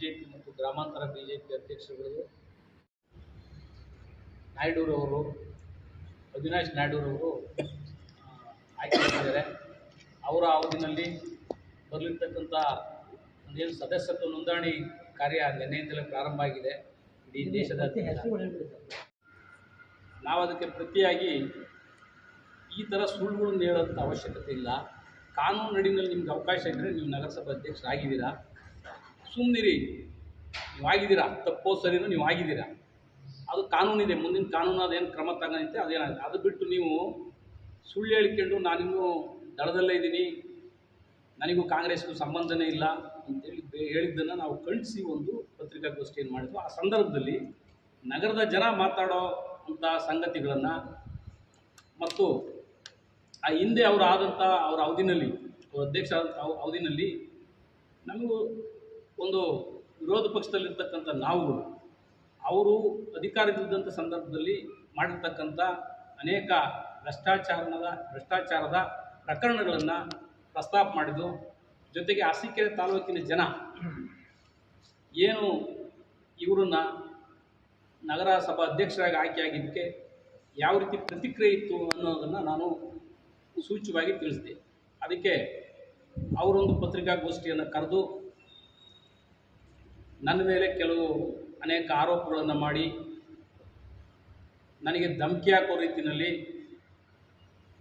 BJP ಮತ್ತು ಗ್ರಾಮಾಂತರ BJP ಅಧ್ಯಕ್ಷರುಗಳು ನಾಯ್ಡೂರವರು, Avinash ನಾಯ್ಡೂರವರು ಆಯ್ಕೆಯಾಗಿದ್ದಾರೆ. ಅವರ ಅವಧಿನಲ್ಲಿ ಬರಲಿರ್ತಕ್ಕಂಥ ಏನು ಸದಸ್ಯತ್ವ ನೋಂದಣಿ ಕಾರ್ಯ ನಿನ್ನೆಯಿಂದಲೇ ಪ್ರಾರಂಭ ಆಗಿದೆ ಇಡೀ ದೇಶದಾದ್ಯಂತ. ನಾವು ಅದಕ್ಕೆ ಪ್ರತಿಯಾಗಿ ಈ ಥರ ಸುಳ್ಳುಗಳನ್ನು ಹೇಳೋಂಥ ಅವಶ್ಯಕತೆ ಇಲ್ಲ. ಕಾನೂನು ನಡಿನಲ್ಲಿ ನಿಮ್ಗೆ ಅವಕಾಶ ಇದ್ದರೆ ನೀವು ನಗರಸಭಾ ಅಧ್ಯಕ್ಷರಾಗಿದ್ದೀರಾ, ಸುಮ್ಮನಿರಿ. ನೀವು ಆಗಿದ್ದೀರಾ, ತಪ್ಪೋ ಸರಿನೋ ನೀವು ಆಗಿದ್ದೀರಾ, ಅದು ಕಾನೂನಿದೆ. ಮುಂದಿನ ಕಾನೂನು ಅದೇನು ಕ್ರಮ ತಗೊಂಡೈತೆ ಅದೇನಾಗುತ್ತೆ. ಅದು ಬಿಟ್ಟು ನೀವು ಸುಳ್ಳು ಹೇಳಿಕೊಂಡು ನಾನಿನ್ನೂ ದಳದಲ್ಲೇ ಇದ್ದೀನಿ, ನನಗೂ ಕಾಂಗ್ರೆಸ್ಗೂ ಸಂಬಂಧನೇ ಇಲ್ಲ ಅಂತೇಳಿ ಹೇಳಿದ್ದನ್ನು ನಾವು ಖಂಡಿಸಿ ಒಂದು ಪತ್ರಿಕಾಗೋಷ್ಠಿಯನ್ನು ಮಾಡಿದ್ವು. ಆ ಸಂದರ್ಭದಲ್ಲಿ ನಗರದ ಜನ ಮಾತಾಡೋ ಅಂಥ ಸಂಗತಿಗಳನ್ನು ಮತ್ತು ಆ ಹಿಂದೆ ಅವರು ಆದಂಥ ಅವರ ಅವಧಿನಲ್ಲಿ, ಅವರು ಅಧ್ಯಕ್ಷ ಆದಂಥ ಅವಧಿನಲ್ಲಿ ನಮಗೂ ಒಂದು ವಿರೋಧ ಪಕ್ಷದಲ್ಲಿರ್ತಕ್ಕಂಥ ನಾವುಗಳು ಅವರು ಅಧಿಕಾರದಲ್ಲಿದ್ದಂಥ ಸಂದರ್ಭದಲ್ಲಿ ಮಾಡಿರ್ತಕ್ಕಂಥ ಅನೇಕ ಭ್ರಷ್ಟಾಚಾರದ ಪ್ರಕರಣಗಳನ್ನು ಪ್ರಸ್ತಾಪ ಮಾಡಿದ್ದು. ಜೊತೆಗೆ ಅರಸೀಕೆರೆ ತಾಲೂಕಿನ ಜನ ಏನು ಇವರನ್ನ ನಗರಸಭಾ ಅಧ್ಯಕ್ಷರಾಗಿ ಆಯ್ಕೆಯಾಗಿದ್ದಕ್ಕೆ ಯಾವ ರೀತಿ ಪ್ರತಿಕ್ರಿಯೆ ಇತ್ತು ಅನ್ನೋದನ್ನು ನಾನು ಸೂಚ್ಯವಾಗಿ ತಿಳಿಸಿದೆ. ಅದಕ್ಕೆ ಅವರೊಂದು ಪತ್ರಿಕಾಗೋಷ್ಠಿಯನ್ನು ಕರೆದು ನನ್ನ ಮೇಲೆ ಅನೇಕ ಆರೋಪಗಳನ್ನು ಮಾಡಿ ನನಗೆ ಧಮಕಿ ಹಾಕೋ ರೀತಿಯಲ್ಲಿ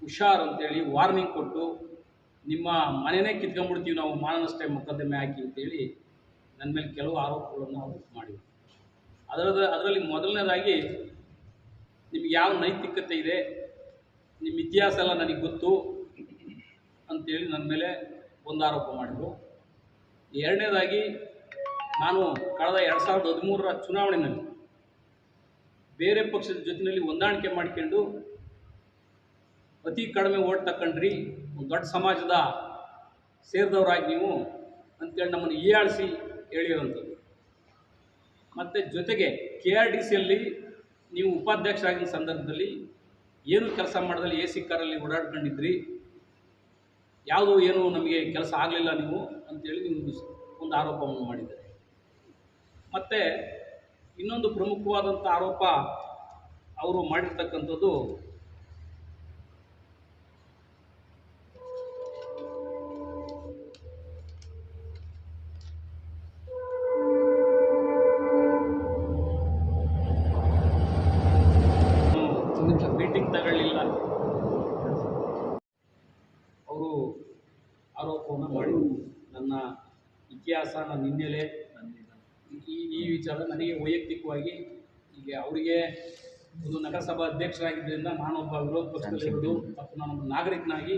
ಹುಷಾರ್ ಅಂತೇಳಿ ವಾರ್ನಿಂಗ್ ಕೊಟ್ಟು, ನಿಮ್ಮ ಮನೆಯೇ ಕಿತ್ಕೊಂಡ್ಬಿಡ್ತೀವಿ ನಾವು ಮಾನನಷ್ಟ ಮೊಕದ್ದಮೆ ಹಾಕಿ ಅಂತೇಳಿ ನನ್ನ ಮೇಲೆ ಕೆಲವು ಆರೋಪಗಳನ್ನು ಅವರು ಮಾಡಿದರು. ಅದರಲ್ಲಿ ಮೊದಲನೇದಾಗಿ ನಿಮಗೆ ಯಾವ ನೈತಿಕತೆ ಇದೆ, ನಿಮ್ಮ ಇತಿಹಾಸ ಎಲ್ಲ ನನಗೆ ಗೊತ್ತು ಅಂಥೇಳಿ ನನ್ನ ಮೇಲೆ ಒಂದು ಆರೋಪ ಮಾಡಿದರು. ಎರಡನೇದಾಗಿ ನಾನು ಕಳೆದ 2013ರ ಚುನಾವಣೆಯಲ್ಲಿ ಬೇರೆ ಪಕ್ಷದ ಜೊತೆಯಲ್ಲಿ ಹೊಂದಾಣಿಕೆ ಮಾಡಿಕೊಂಡು ಅತಿ ಕಡಿಮೆ ಓಟ್ ತಗೊಂಡ್ರಿ, ಒಂದು ದೊಡ್ಡ ಸಮಾಜದ ಸೇರಿದವರಾಗಿ ನೀವು ಅಂತೇಳಿ ನಮ್ಮನ್ನು ಹೀಯಾಳಿಸಿ ಹೇಳಿರೋಂಥದ್ದು. ಮತ್ತು ಜೊತೆಗೆ KRDCಯಲ್ಲಿ ನೀವು ಉಪಾಧ್ಯಕ್ಷರಾಗಿದ್ದ ಸಂದರ್ಭದಲ್ಲಿ ಏನು ಕೆಲಸ ಮಾಡಿದಲ್ಲಿ AC ಕಾರಲ್ಲಿ ಓಡಾಡ್ಕೊಂಡಿದ್ರಿ, ಯಾವುದೋ ಏನು ನಮಗೆ ಕೆಲಸ ಆಗಲಿಲ್ಲ ನೀವು ಅಂತೇಳಿ ನೀವು ಒಂದು ಆರೋಪವನ್ನು ಮಾಡಿದ್ದಾರೆ. ಮತ್ತು ಇನ್ನೊಂದು ಪ್ರಮುಖವಾದಂಥ ಆರೋಪ ಅವರು ಮಾಡಿರ್ತಕ್ಕಂಥದ್ದು ಮೀಟಿಂಗ್ ತಗೊಳ್ಳಿಲ್ಲ, ಅವರು ಆರೋಪವನ್ನು ಮಾಡಿದರು. ನನ್ನ ಇತಿಹಾಸ, ನನ್ನ ಹಿನ್ನೆಲೆ, ಈ ವಿಚಾರ ನನಗೆ ವೈಯಕ್ತಿಕವಾಗಿ ಈಗ ಅವರಿಗೆ ಒಂದು ನಗರಸಭಾ ಅಧ್ಯಕ್ಷರಾಗಿದ್ದರಿಂದ ನಾನೊಬ್ಬ ವಿರೋಧ ಪಕ್ಷದಲ್ಲಿರೋದು ಮತ್ತು ನಾನೊಬ್ಬ ನಾಗರಿಕನಾಗಿ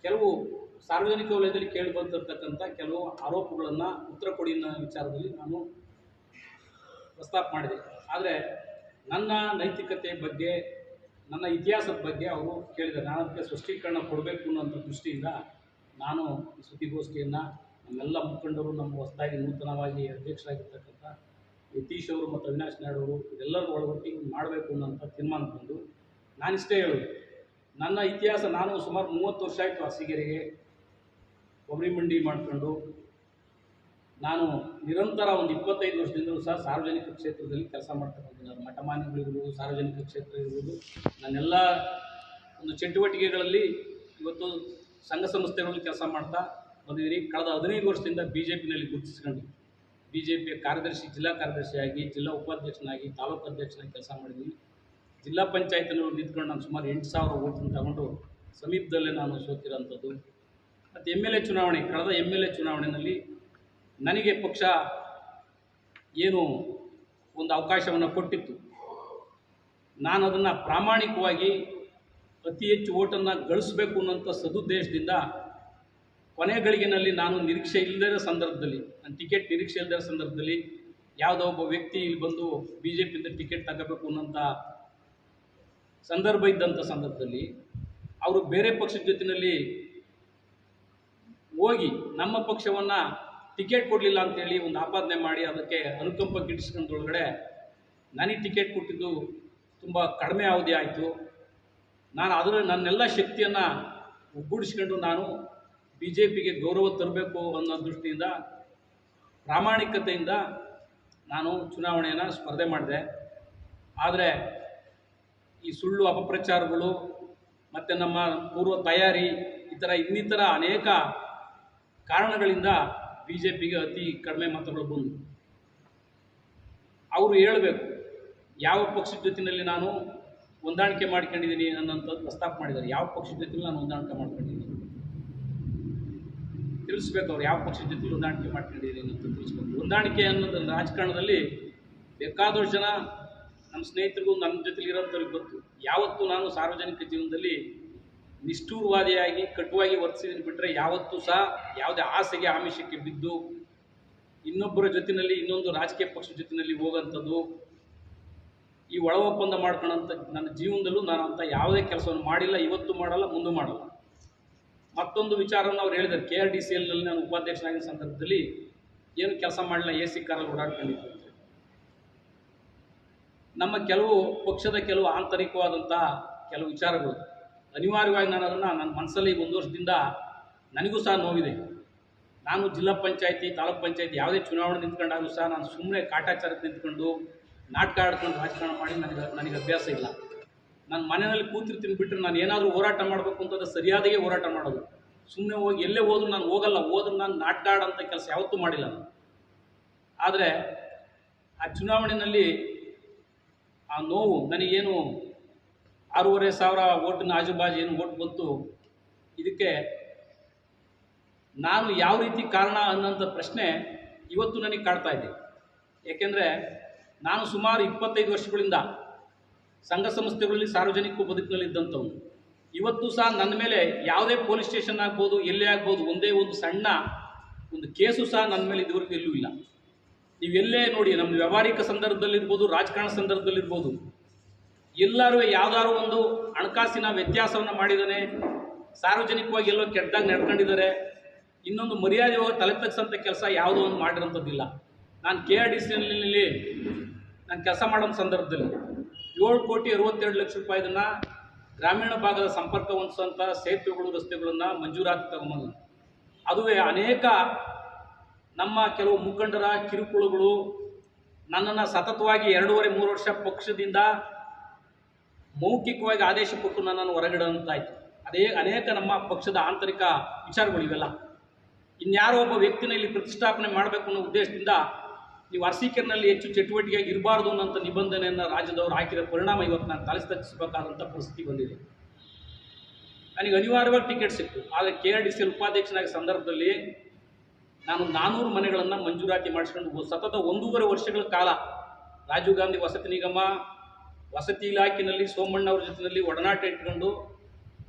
ಕೆಲವು ಸಾರ್ವಜನಿಕ ವಲಯದಲ್ಲಿ ಕೇಳಿ ಬಂದಿರತಕ್ಕಂಥ ಕೆಲವು ಆರೋಪಗಳನ್ನು ಉತ್ತರ ಕೊಡಿ ಅನ್ನೋ ವಿಚಾರದಲ್ಲಿ ನಾನು ಪ್ರಸ್ತಾಪ ಮಾಡಿದೆ. ಆದರೆ ನನ್ನ ನೈತಿಕತೆ ಬಗ್ಗೆ, ನನ್ನ ಇತಿಹಾಸದ ಬಗ್ಗೆ ಅವರು ಕೇಳಿದ್ದಾರೆ. ನಾನು ಅದಕ್ಕೆ ಸ್ಪಷ್ಟೀಕರಣ ಕೊಡಬೇಕು ಅನ್ನೋಂಥ ದೃಷ್ಟಿಯಿಂದ ನಾನು ಈ ಸುದ್ದಿಗೋಷ್ಠಿಯನ್ನು ನಮ್ಮೆಲ್ಲ ಮುಖಂಡರು, ನಮ್ಮ ಹೊಸದಾಗಿ ನೂತನವಾಗಿ ಅಧ್ಯಕ್ಷರಾಗಿರ್ತಕ್ಕಂಥ ಯತೀಶ್ ಅವರು ಮತ್ತು ಅವಿನಾಶ್ ನಾಯ್ಡು ಅವರು ಇದೆಲ್ಲರೂ ಒಳಗೊಟ್ಟಿಗೆ ಮಾಡಬೇಕು ಅನ್ನೋಂಥ ತೀರ್ಮಾನ ತಂದು ನಾನಿಷ್ಟೇ ಹೇಳೋದು, ನನ್ನ ಇತಿಹಾಸ, ನಾನು ಸುಮಾರು 30 ವರ್ಷ ಆಯಿತು ಅರಸೀಕೆರೆಗೆ ಕೊಬ್ಬರಿ ಮಂಡಿ ಮಾಡಿಕೊಂಡು ನಾನು ನಿರಂತರ ಒಂದು 25 ವರ್ಷದಿಂದಲೂ ಸಹ ಸಾರ್ವಜನಿಕ ಕ್ಷೇತ್ರದಲ್ಲಿ ಕೆಲಸ ಮಾಡ್ತಕ್ಕಂಥದ್ದು. ಮಠಮಾನ್ಯಗಳಿರ್ಬೋದು, ಸಾರ್ವಜನಿಕ ಕ್ಷೇತ್ರ ಇರ್ಬೋದು, ನನ್ನೆಲ್ಲ ಒಂದು ಚಟುವಟಿಕೆಗಳಲ್ಲಿ ಇವತ್ತು ಸಂಘ ಸಂಸ್ಥೆಗಳಲ್ಲಿ ಕೆಲಸ ಮಾಡ್ತಾ ಬಂದಿದ್ದೀನಿ. ಕಳೆದ 15 ವರ್ಷದಿಂದ BJPನಲ್ಲಿ ಗುರುತಿಸ್ಕೊಂಡು BJPಯ ಕಾರ್ಯದರ್ಶಿ, ಜಿಲ್ಲಾ ಕಾರ್ಯದರ್ಶಿಯಾಗಿ, ಜಿಲ್ಲಾ ಉಪಾಧ್ಯಕ್ಷನಾಗಿ, ತಾಲೂಕು ಅಧ್ಯಕ್ಷನಾಗಿ ಕೆಲಸ ಮಾಡಿದ್ದೀನಿ. ಜಿಲ್ಲಾ ಪಂಚಾಯತ್ನಲ್ಲಿ ನಿಂತ್ಕೊಂಡು ನಾನು ಸುಮಾರು 8,000 ಓಟನ್ನು ತಗೊಂಡು ಸಮೀಪದಲ್ಲೇ ನಾನು ಸೋತಿರೋಂಥದ್ದು. ಮತ್ತು MLA ಚುನಾವಣೆ, ಕಳೆದ MLA ಚುನಾವಣೆಯಲ್ಲಿ ನನಗೆ ಪಕ್ಷ ಏನು ಒಂದು ಅವಕಾಶವನ್ನು ಕೊಟ್ಟಿತ್ತು, ನಾನು ಅದನ್ನು ಪ್ರಾಮಾಣಿಕವಾಗಿ ಅತಿ ಹೆಚ್ಚು ಓಟನ್ನು ಗಳಿಸಬೇಕು ಅನ್ನೋಂಥ ಸದುದ್ದೇಶದಿಂದ ಕೊನೆ ಗಳಿಗೆನಲ್ಲಿ ನಾನು ನಿರೀಕ್ಷೆ ಇಲ್ಲದ ಸಂದರ್ಭದಲ್ಲಿ, ನನ್ನ ಟಿಕೆಟ್ ನಿರೀಕ್ಷೆ ಇಲ್ಲದ ಸಂದರ್ಭದಲ್ಲಿ ಯಾವುದೋ ಒಬ್ಬ ವ್ಯಕ್ತಿ ಇಲ್ಲಿ ಬಂದು BJPಯಿಂದ ಟಿಕೆಟ್ ತಗೋಬೇಕು ಅನ್ನೋಂಥ ಸಂದರ್ಭ ಇದ್ದಂಥ ಸಂದರ್ಭದಲ್ಲಿ ಅವರು ಬೇರೆ ಪಕ್ಷದ ಜೊತೆಯಲ್ಲಿ ಹೋಗಿ ನಮ್ಮ ಪಕ್ಷವನ್ನು ಟಿಕೆಟ್ ಕೊಡಲಿಲ್ಲ ಅಂತೇಳಿ ಒಂದು ಆಪಾದನೆ ಮಾಡಿ ಅದಕ್ಕೆ ಅನುಕಂಪ ಗಿಟ್ಟಿಸ್ಕೊಂಡೊಳಗಡೆ ನನಗೆ ಟಿಕೆಟ್ ಕೊಟ್ಟಿದ್ದು ತುಂಬ ಕಡಿಮೆ ಅವಧಿ ಆಯಿತು. ನಾನು ಅದರ ನನ್ನೆಲ್ಲ ಶಕ್ತಿಯನ್ನು ಒಗ್ಗೂಡಿಸ್ಕೊಂಡು ನಾನು BJPಗೆ ಗೌರವ ತರಬೇಕು ಅನ್ನೋ ದೃಷ್ಟಿಯಿಂದ ಪ್ರಾಮಾಣಿಕತೆಯಿಂದ ನಾನು ಚುನಾವಣೆಯನ್ನು ಸ್ಪರ್ಧೆ ಮಾಡಿದೆ. ಆದರೆ ಈ ಸುಳ್ಳು ಅಪಪ್ರಚಾರಗಳು ಮತ್ತು ನಮ್ಮ ಪೂರ್ವ ತಯಾರಿ ಇನ್ನಿತರ ಅನೇಕ ಕಾರಣಗಳಿಂದ BJPಗೆ ಅತಿ ಕಡಿಮೆ ಮತಗಳು ಬಂದು. ಅವರು ಹೇಳಬೇಕು ಯಾವ ಪಕ್ಷದ ಜೊತೆಯಲ್ಲಿ ನಾನು ಹೊಂದಾಣಿಕೆ ಮಾಡ್ಕೊಂಡಿದ್ದೀನಿ ಅನ್ನೋಂಥದ್ದು ಪ್ರಸ್ತಾಪ ಮಾಡಿದ್ದಾರೆ. ಯಾವ ಪಕ್ಷದ ಜೊತೆಲಿ ನಾನು ಹೊಂದಾಣಿಕೆ ಮಾಡ್ಕೊಂಡಿದ್ದೀನಿ ತಿಳಿಸ್ಬೇಕು. ಅವ್ರು ಯಾವ ಪಕ್ಷದ ಜೊತೆ ಹೊಂದಾಣಿಕೆ ಮಾಡ್ಕೊಂಡಿದ್ದೀನಿ ಅಂತ ತಿಳಿಸ್ಬೇಕು. ಹೊಂದಾಣಿಕೆ ಅನ್ನೋದು ರಾಜಕಾರಣದಲ್ಲಿ ಬೇಕಾದಷ್ಟು ಜನ ನಮ್ಮ ಸ್ನೇಹಿತರಿಗೂ ನನ್ನ ಜೊತೆಲಿ ಇರೋಂಥವ್ರಿಗೆ ಗೊತ್ತು. ಯಾವತ್ತೂ ನಾನು ಸಾರ್ವಜನಿಕ ಜೀವನದಲ್ಲಿ ನಿಷ್ಠೂರವಾದಿಯಾಗಿ ಕಟುವಾಗಿ ವರ್ತಿಸಿದ್ದೀನಿ ಬಿಟ್ಟರೆ ಯಾವತ್ತೂ ಸಹ ಯಾವುದೇ ಆಸೆಗೆ ಆಮಿಷಕ್ಕೆ ಬಿದ್ದು ಇನ್ನೊಬ್ಬರ ಜೊತೆಯಲ್ಲಿ ಇನ್ನೊಂದು ರಾಜಕೀಯ ಪಕ್ಷದ ಜೊತೆಯಲ್ಲಿ ಹೋಗೋಂಥದ್ದು, ಈ ಒಳ ಒಪ್ಪಂದ ಮಾಡ್ಕೊಳ್ಳೋಂಥ ನನ್ನ ಜೀವನದಲ್ಲೂ ನಾನು ಅಂಥ ಯಾವುದೇ ಕೆಲಸವನ್ನು ಮಾಡಿಲ್ಲ, ಇವತ್ತು ಮಾಡಲ್ಲ, ಮುಂದೆ ಮಾಡಲ್ಲ. ಮತ್ತೊಂದು ವಿಚಾರವನ್ನು ಅವ್ರು ಹೇಳಿದ್ದಾರೆ, KRDCLನಲ್ಲಿ ನಾನು ಉಪಾಧ್ಯಕ್ಷನಾಗಿದ್ದ ಸಂದರ್ಭದಲ್ಲಿ ಏನು ಕೆಲಸ ಮಾಡಲಿಲ್ಲ, AC ಕಾರಲ್ಲಿ ಓಡಾಡ್ಕೊಂಡಿದ್ದು. ನಮ್ಮ ಕೆಲವು ಪಕ್ಷದ ಕೆಲವು ಆಂತರಿಕವಾದಂಥ ಕೆಲವು ವಿಚಾರಗಳು ಅನಿವಾರ್ಯವಾಗಿ ನಾನು ಅದನ್ನು ನನ್ನ ಮನಸ್ಸಲ್ಲಿ 1 ವರ್ಷದಿಂದ ನನಗೂ ಸಹ ನೋವಿದೆ. ನಾನು ಜಿಲ್ಲಾ ಪಂಚಾಯತಿ, ತಾಲೂಕು ಪಂಚಾಯತಿ ಯಾವುದೇ ಚುನಾವಣೆ ನಿಂತ್ಕೊಂಡಾಗೂ ಸಹ ನಾನು ಸುಮ್ಮನೆ ಕಾಟಾಚಾರಕ್ಕೆ ನಿಂತ್ಕೊಂಡು ನಾಟಕ ಆಡ್ಕೊಂಡು ರಾಜಕಾರಣ ಮಾಡಿ ನನಗೆ ಅಭ್ಯಾಸ ಇಲ್ಲ. ನಾನು ಮನೆಯಲ್ಲಿ ಕೂತಿರ್ತೀನಿ ಬಿಟ್ಟರೆ ನಾನು ಏನಾದರೂ ಹೋರಾಟ ಮಾಡಬೇಕು ಅಂತಂದರೆ ಸರಿಯಾದಾಗೆ ಹೋರಾಟ ಮಾಡೋದು. ಸುಮ್ಮನೆ ಹೋಗಿ ಎಲ್ಲೇ ಹೋದ್ರೂ ನಾನು ಹೋಗಲ್ಲ, ಹೋದ್ರೂ ನಾನು ನಾಟಕ ಆಡೋಂಥ ಕೆಲಸ ಯಾವತ್ತೂ ಮಾಡಿಲ್ಲ ನಾನು. ಆದರೆ ಆ ಚುನಾವಣೆಯಲ್ಲಿ ಆ ನೋವು ನನಗೇನು 6,500 ಓಟಿನ ಆಜುಬಾಜು ಏನು ಓಟ್ ಬಂತು, ಇದಕ್ಕೆ ನಾನು ಯಾವ ರೀತಿ ಕಾರಣ ಅನ್ನೋಂಥ ಪ್ರಶ್ನೆ ಇವತ್ತು ನನಗೆ ಕಾಡ್ತಾ ಇದೆ. ಏಕೆಂದರೆ ನಾನು ಸುಮಾರು 25 ವರ್ಷಗಳಿಂದ ಸಂಘ ಸಂಸ್ಥೆಗಳಲ್ಲಿ ಸಾರ್ವಜನಿಕ ಬದುಕಿನಲ್ಲಿದ್ದಂಥವ್ನು. ಇವತ್ತು ಸಹ ನನ್ನ ಮೇಲೆ ಯಾವುದೇ ಪೊಲೀಸ್ ಸ್ಟೇಷನ್ ಆಗ್ಬೋದು, ಎಲ್ಲೇ ಆಗ್ಬೋದು, ಒಂದೇ ಒಂದು ಸಣ್ಣ ಒಂದು ಕೇಸು ಸಹ ನನ್ನ ಮೇಲೆ ಇದುವರೆಗೂ ಎಲ್ಲೂ ಇಲ್ಲ. ನೀವೆಲ್ಲೇ ನೋಡಿ, ನಮ್ಮ ವ್ಯಾವಹಾರಿಕ ಸಂದರ್ಭದಲ್ಲಿರ್ಬೋದು, ರಾಜಕಾರಣ ಸಂದರ್ಭದಲ್ಲಿರ್ಬೋದು, ಎಲ್ಲರೂ ಯಾವುದಾದ್ರು ಒಂದು ಹಣಕಾಸಿನ ವ್ಯತ್ಯಾಸವನ್ನು ಮಾಡಿದ್ದಾನೆ, ಸಾರ್ವಜನಿಕವಾಗಿ ಎಲ್ಲೋ ಕೆಟ್ಟದಾಗ ನಡ್ಕೊಂಡಿದ್ದಾರೆ, ಇನ್ನೊಂದು ಮರ್ಯಾದೆ ಹೋಗಿ ತಲೆ ತಗ್ಸೋಂಥ ಕೆಲಸ ಯಾವುದೋ ಒಂದು ಮಾಡಿರೋಂಥದ್ದಿಲ್ಲ. ನಾನು KRDCನಲ್ಲಿ ನಾನು ಕೆಲಸ ಮಾಡೋ ಸಂದರ್ಭದಲ್ಲಿ 7,62,00,000 ರೂಪಾಯಿದನ್ನು ಗ್ರಾಮೀಣ ಭಾಗದ ಸಂಪರ್ಕ ಹೊಂದಿಸುವಂಥ ಸೇತುವೆಗಳು, ರಸ್ತೆಗಳನ್ನು ಮಂಜೂರಾತಿ ತಗೊಂಬಂದು, ಅದುವೇ ಅನೇಕ ನಮ್ಮ ಕೆಲವು ಮುಖಂಡರ ಕಿರುಕುಳಗಳು ನನ್ನನ್ನು ಸತತವಾಗಿ 2.5-3 ವರ್ಷ ಪಕ್ಷದಿಂದ ಮೌಖಿಕವಾಗಿ ಆದೇಶ ಕೊಟ್ಟು ನನ್ನನ್ನು ಹೊರಗಿಡುವಂತಾಯಿತು. ಅನೇಕ ನಮ್ಮ ಪಕ್ಷದ ಆಂತರಿಕ ವಿಚಾರಗಳು ಇವೆಲ್ಲ. ಇನ್ಯಾರೋ ಒಬ್ಬ ವ್ಯಕ್ತಿನ ಇಲ್ಲಿ ಪ್ರತಿಷ್ಠಾಪನೆ ಮಾಡಬೇಕು ಅನ್ನೋ ಉದ್ದೇಶದಿಂದ ನೀವು ಅರಸೀಕೆರೆನಲ್ಲಿ ಹೆಚ್ಚು ಚಟುವಟಿಕೆಯಾಗಿ ಇರಬಾರ್ದು ಅನ್ನೋಂಥ ನಿಬಂಧನೆಯನ್ನು ರಾಜ್ಯದವರು ಹಾಕಿರೋ ಪರಿಣಾಮ ಇವತ್ತು ನಾನು ತಲೆಸ್ತಗ್ಗಿಸಬೇಕಾದಂಥ ಪರಿಸ್ಥಿತಿ ಬಂದಿದೆ. ನನಗೆ ಅನಿವಾರ್ಯವಾಗಿ ಟಿಕೆಟ್ ಸಿಕ್ತು. ಆದರೆ KRDCL ಉಪಾಧ್ಯಕ್ಷನಾಗಿ ಸಂದರ್ಭದಲ್ಲಿ ನಾನು 400 ಮನೆಗಳನ್ನು ಮಂಜೂರಾತಿ ಮಾಡಿಸ್ಕೊಂಡು ಸತತ 1.5 ವರ್ಷಗಳ ಕಾಲ ರಾಜೀವ್ ಗಾಂಧಿ ವಸತಿ ನಿಗಮ, ವಸತಿ ಇಲಾಖೆಯಲ್ಲಿ ಸೋಮಣ್ಣವ್ರ ಜೊತೆಯಲ್ಲಿ ಒಡನಾಟ ಇಟ್ಕೊಂಡು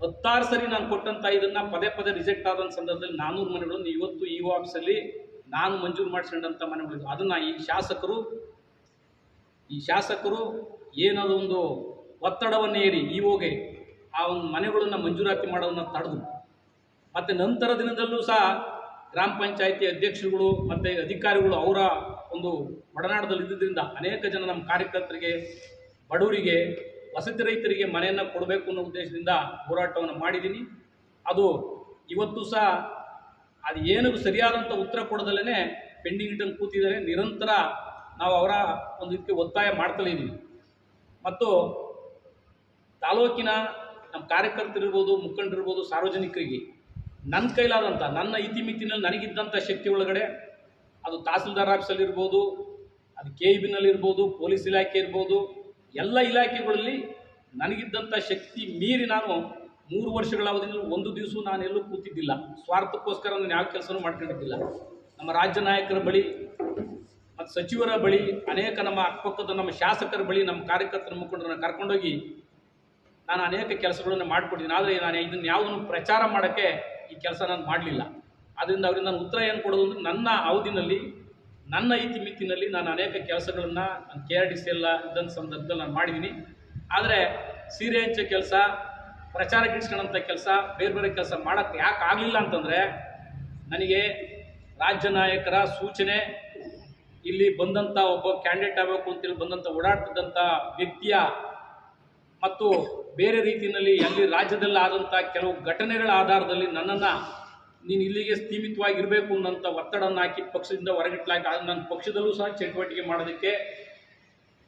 16 ಸರಿ ನಾನು ಕೊಟ್ಟಂಥ ಇದನ್ನು ಪದೇ ಪದೇ ರಿಜೆಕ್ಟ್ ಆದಂಥ ಸಂದರ್ಭದಲ್ಲಿ 400 ಮನೆಗಳನ್ನು ಇವತ್ತು EO ಆಫೀಸಲ್ಲಿ ನಾನು ಮಂಜೂರು ಮಾಡಿಸ್ಕೊಂಡಂಥ ಮನೆಗಳು. ಅದನ್ನು ಈ ಶಾಸಕರು ಏನದೊಂದು ಒತ್ತಡವನ್ನು ಏರಿ EOಗೆ ಆ ಒಂದು ಮನೆಗಳನ್ನು ಮಂಜೂರಾತಿ ಮಾಡೋದನ್ನು ತಡೆದು, ಮತ್ತು ನಂತರ ದಿನದಲ್ಲೂ ಸಹ ಗ್ರಾಮ ಪಂಚಾಯಿತಿ ಅಧ್ಯಕ್ಷರುಗಳು ಮತ್ತು ಅಧಿಕಾರಿಗಳು ಅವರ ಒಂದು ಒಡನಾಟದಲ್ಲಿ ಇದ್ದಿದ್ದರಿಂದ ಅನೇಕ ಜನ ನಮ್ಮ ಕಾರ್ಯಕರ್ತರಿಗೆ, ಬಡವರಿಗೆ, ವಸತಿ ರೈತರಿಗೆ ಮನೆಯನ್ನು ಕೊಡಬೇಕು ಅನ್ನೋ ಉದ್ದೇಶದಿಂದ ಹೋರಾಟವನ್ನು ಮಾಡಿದ್ದೀನಿ. ಅದು ಇವತ್ತು ಸಹ ಅದು ಏನೂ ಸರಿಯಾದಂಥ ಉತ್ತರ ಕೊಡದಲ್ಲೇ ಪೆಂಡಿಂಗ್ ಇಟ್ಟಂಗೆ ಕೂತಿದ್ದಾರೆ. ನಿರಂತರ ನಾವು ಅವರ ಒಂದು ಇದಕ್ಕೆ ಒತ್ತಾಯ ಮಾಡ್ತಲೇ ಇದ್ದೀವಿ. ಮತ್ತು ತಾಲೂಕಿನ ನಮ್ಮ ಕಾರ್ಯಕರ್ತರಿರ್ಬೋದು, ಮುಖಂಡರಿರ್ಬೋದು, ಸಾರ್ವಜನಿಕರಿಗೆ ನನ್ನ ಕೈಲಾದಂಥ ನನ್ನ ಇತಿಮಿತಿನಲ್ಲಿ ನನಗಿದ್ದಂಥ ಶಕ್ತಿ ಒಳಗಡೆ, ಅದು ತಹಸೀಲ್ದಾರ್ ಆಫೀಸಲ್ಲಿರ್ಬೋದು, ಅದು KEBನಲ್ಲಿರ್ಬೋದು, ಪೊಲೀಸ್ ಇಲಾಖೆ ಇರ್ಬೋದು, ಎಲ್ಲ ಇಲಾಖೆಗಳಲ್ಲಿ ನನಗಿದ್ದಂಥ ಶಕ್ತಿ ಮೀರಿ ನಾನು 3 ವರ್ಷಗಳ ಅವಧಿಯಲ್ಲಿ ಒಂದು ದಿವಸ ನಾನು ಎಲ್ಲೂ ಕೂತಿದ್ದಿಲ್ಲ. ಸ್ವಾರ್ಥಕ್ಕೋಸ್ಕರ ನಾನು ಯಾವ ಕೆಲಸನೂ ಮಾಡ್ಕೊಂಡಿದ್ದಿಲ್ಲ. ನಮ್ಮ ರಾಜ್ಯ ನಾಯಕರ ಬಳಿ ಮತ್ತು ಸಚಿವರ ಬಳಿ, ಅನೇಕ ನಮ್ಮ ಅಕ್ಕಪಕ್ಕದ ನಮ್ಮ ಶಾಸಕರ ಬಳಿ, ನಮ್ಮ ಕಾರ್ಯಕರ್ತರ ಮುಖಂಡರನ್ನು ಕರ್ಕೊಂಡೋಗಿ ನಾನು ಅನೇಕ ಕೆಲಸಗಳನ್ನು ಮಾಡಿಕೊಟ್ಟಿದ್ದೀನಿ. ಆದರೆ ನಾನು ಇದನ್ನು ಯಾವುದನ್ನು ಪ್ರಚಾರ ಮಾಡೋಕ್ಕೆ ಈ ಕೆಲಸ ನಾನು ಮಾಡಲಿಲ್ಲ. ಆದ್ದರಿಂದ ಅವರಿಂದ ನಾನು ಉತ್ತರ ಏನು ಕೊಡೋದು ಅಂದರೆ, ನನ್ನ ಅವಧಿನಲ್ಲಿ, ನನ್ನ ಇತಿಮಿತಿನಲ್ಲಿ ನಾನು ಅನೇಕ ಕೆಲಸಗಳನ್ನು ನಾನು KRDCL ಇದ್ದಂಥ ಸಂದರ್ಭದಲ್ಲಿ ನಾನು ಮಾಡಿದ್ದೀನಿ. ಆದರೆ ಸೀರೆ ಹಂಚೋ ಕೆಲಸ, ಪ್ರಚಾರ ಗಿಡಿಸ್ಕೊಳ್ಳೋಂಥ ಕೆಲಸ, ಬೇರೆ ಬೇರೆ ಕೆಲಸ ಮಾಡೋಕ್ಕೆ ಯಾಕೆ ಆಗಲಿಲ್ಲ ಅಂತಂದರೆ, ನನಗೆ ರಾಜ್ಯ ನಾಯಕರ ಸೂಚನೆ, ಇಲ್ಲಿ ಬಂದಂಥ ಒಬ್ಬ ಕ್ಯಾಂಡಿಡೇಟ್ ಆಗಬೇಕು ಅಂತೇಳಿ ಬಂದಂಥ ಓಡಾಡ್ತಿದ್ದಂಥ ವ್ಯಕ್ತಿಯ ಮತ್ತು ಬೇರೆ ರೀತಿಯಲ್ಲಿ ಅಲ್ಲಿ ರಾಜ್ಯದಲ್ಲಿ ಆದಂಥ ಕೆಲವು ಘಟನೆಗಳ ಆಧಾರದಲ್ಲಿ ನನ್ನನ್ನು ನೀನು ಇಲ್ಲಿಗೆ ಸೀಮಿತವಾಗಿರಬೇಕು ಅನ್ನೋಂಥ ಒತ್ತಡವನ್ನು ಹಾಕಿ ಪಕ್ಷದಿಂದ ಹೊರಗಿಟ್ಲಾಕಿ ನನ್ನ ಪಕ್ಷದಲ್ಲೂ ಸಹ ಚಟುವಟಿಕೆ ಮಾಡೋದಕ್ಕೆ